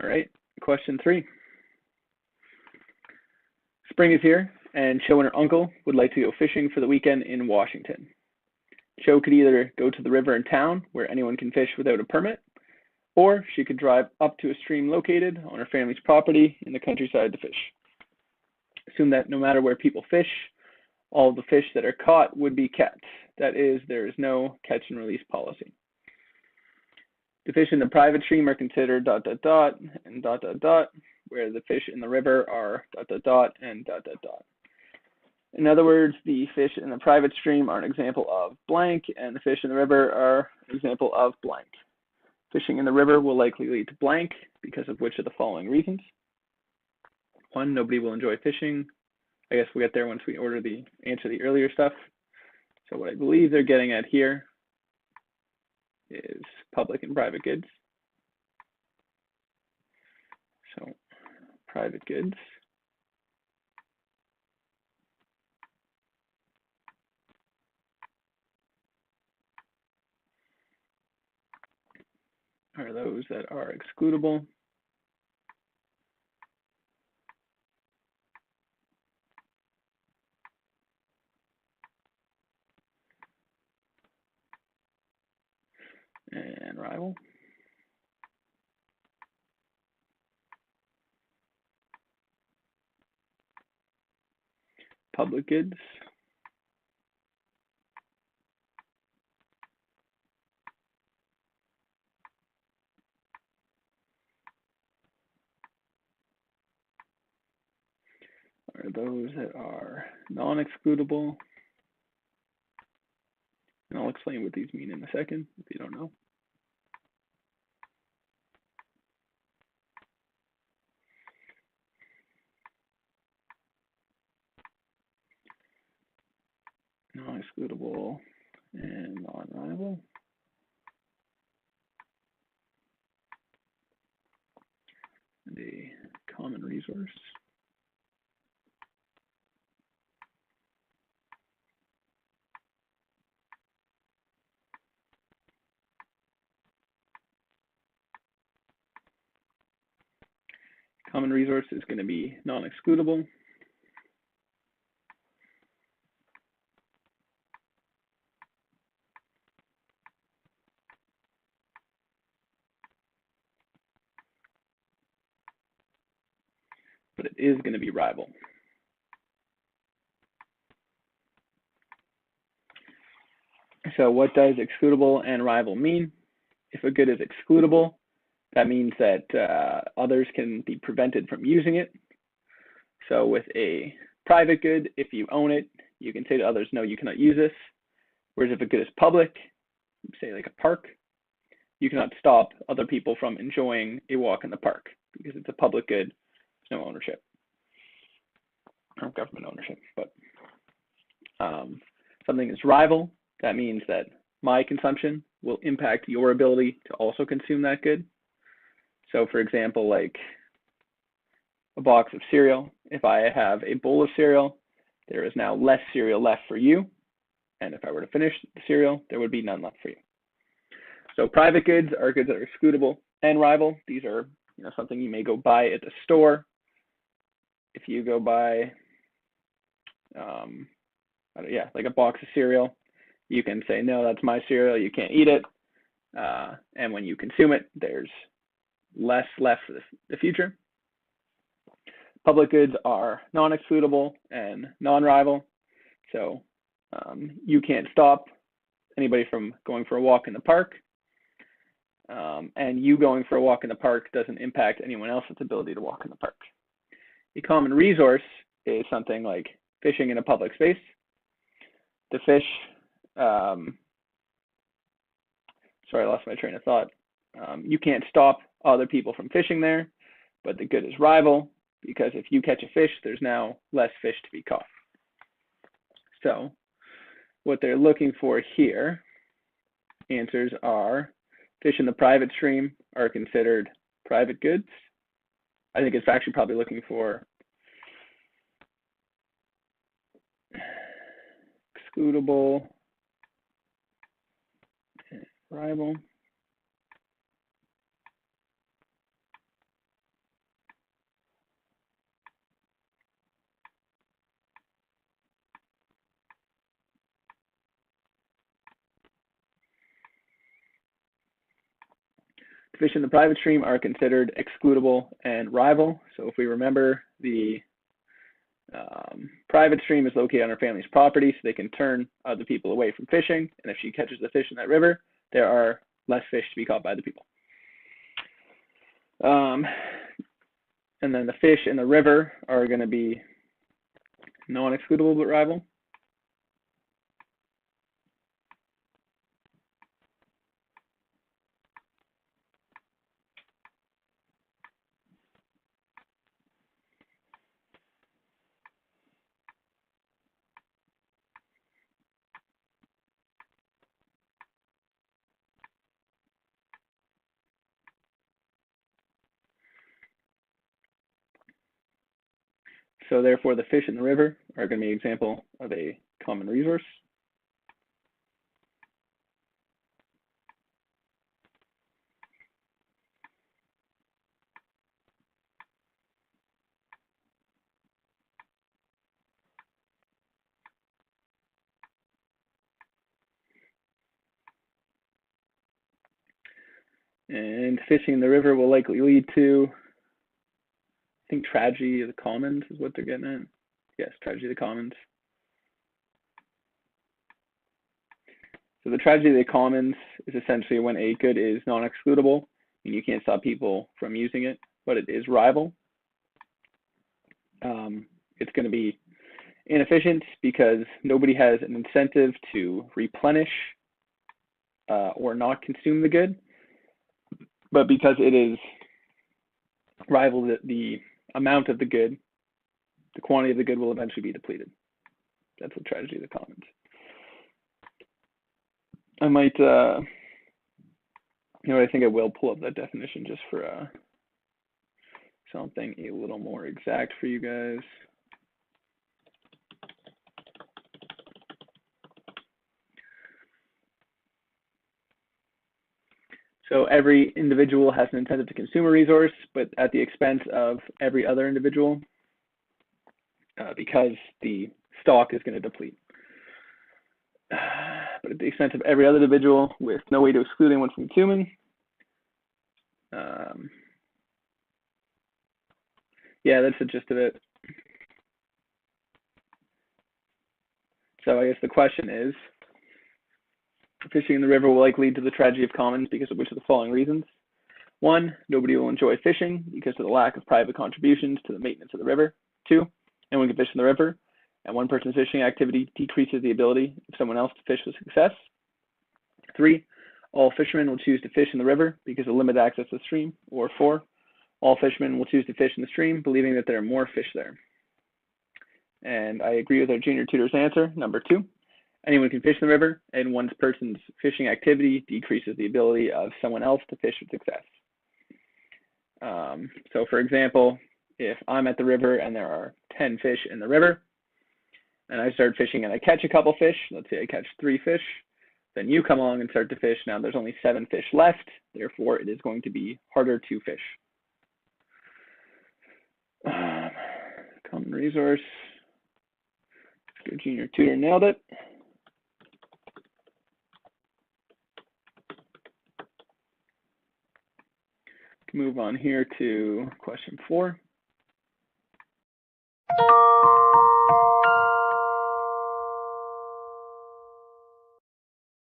All right, question 3. Spring is here, and Cho and her uncle would like to go fishing for the weekend in Washington. Cho could either go to the river in town, where anyone can fish without a permit, or she could drive up to a stream located on her family's property in the countryside to fish. Assume that no matter where people fish, all of the fish that are caught would be kept. That is, there is no catch and release policy. The fish in the private stream are considered ... and ... where the fish in the river are ... and ... In other words, the fish in the private stream are an example of blank, and the fish in the river are an example of blank. Fishing in the river will likely lead to blank because of which of the following reasons? 1, nobody will enjoy fishing. I guess we'll get there once we answer the earlier stuff. So what I believe they're getting at here is public and private goods. So private goods. Are those that are excludable. And rival. Public goods. Are those that are non-excludable. And I'll explain what these mean in a second if you don't know. Non-excludable and non-rival. And a common resource. Common resource is going to be non-excludable. But it is going to be rival. So what does excludable and rival mean? If a good is excludable, that means that others can be prevented from using it. So with a private good, if you own it, you can say to others, no, you cannot use this. Whereas if a good is public, say like a park, you cannot stop other people from enjoying a walk in the park because it's a public good, there's no ownership, or government ownership. But something is rival, that means that my consumption will impact your ability to also consume that good. So for example, like a box of cereal, if I have a bowl of cereal, there is now less cereal left for you. And if I were to finish the cereal, there would be none left for you. So private goods are goods that are excludable and rival. These are something you may go buy at the store. If you go buy, like a box of cereal, you can say, no, that's my cereal, you can't eat it. And when you consume it, there's less left for the future. Public goods are non-excludable and non-rival. So you can't stop anybody from going for a walk in the park. And you going for a walk in the park doesn't impact anyone else's ability to walk in the park. A common resource is something like fishing in a public space. The fish, sorry, I lost my train of thought. You can't stop other people from fishing there, but the good is rival because if you catch a fish, there's now less fish to be caught. So what they're looking for here, answers are fish in the private stream are considered private goods. I think it's actually probably looking for excludable, rival. Fish in the private stream are considered excludable and rival. So if we remember, the private stream is located on her family's property, so they can turn other people away from fishing. And if she catches the fish in that river, there are less fish to be caught by the people. And then the fish in the river are going to be non-excludable but rival. So therefore, the fish in the river are going to be an example of a common resource. And fishing in the river will likely lead to, I think, tragedy of the commons is what they're getting at. Yes, tragedy of the commons. So the tragedy of the commons is essentially when a good is non-excludable and you can't stop people from using it, but it is rival. It's going to be inefficient because nobody has an incentive to replenish or not consume the good, but because it is rival, the amount of the good, the quantity of the good will eventually be depleted. That's the tragedy of the commons. I might, I think I will pull up that definition just for something a little more exact for you guys. So every individual has an incentive to consume a resource, but at the expense of every other individual, because the stock is going to deplete. But at the expense of every other individual with no way to exclude anyone from consuming. Yeah, that's the gist of it. So I guess the question is, fishing in the river will likely lead to the tragedy of commons because of which of the following reasons? 1, nobody will enjoy fishing because of the lack of private contributions to the maintenance of the river. 2, no one can fish in the river, and one person's fishing activity decreases the ability of someone else to fish with success. 3, all fishermen will choose to fish in the river because of limited access to the stream. Or 4, all fishermen will choose to fish in the stream, believing that there are more fish there. And I agree with our junior tutor's answer, number 2. Anyone can fish in the river, and one person's fishing activity decreases the ability of someone else to fish with success. So for example, if I'm at the river and there are 10 fish in the river, and I start fishing and I catch a couple fish, let's say I catch 3 fish, then you come along and start to fish. Now there's only 7 fish left, therefore it is going to be harder to fish. Common resource. Good junior tutor nailed it. Move on here to question 4.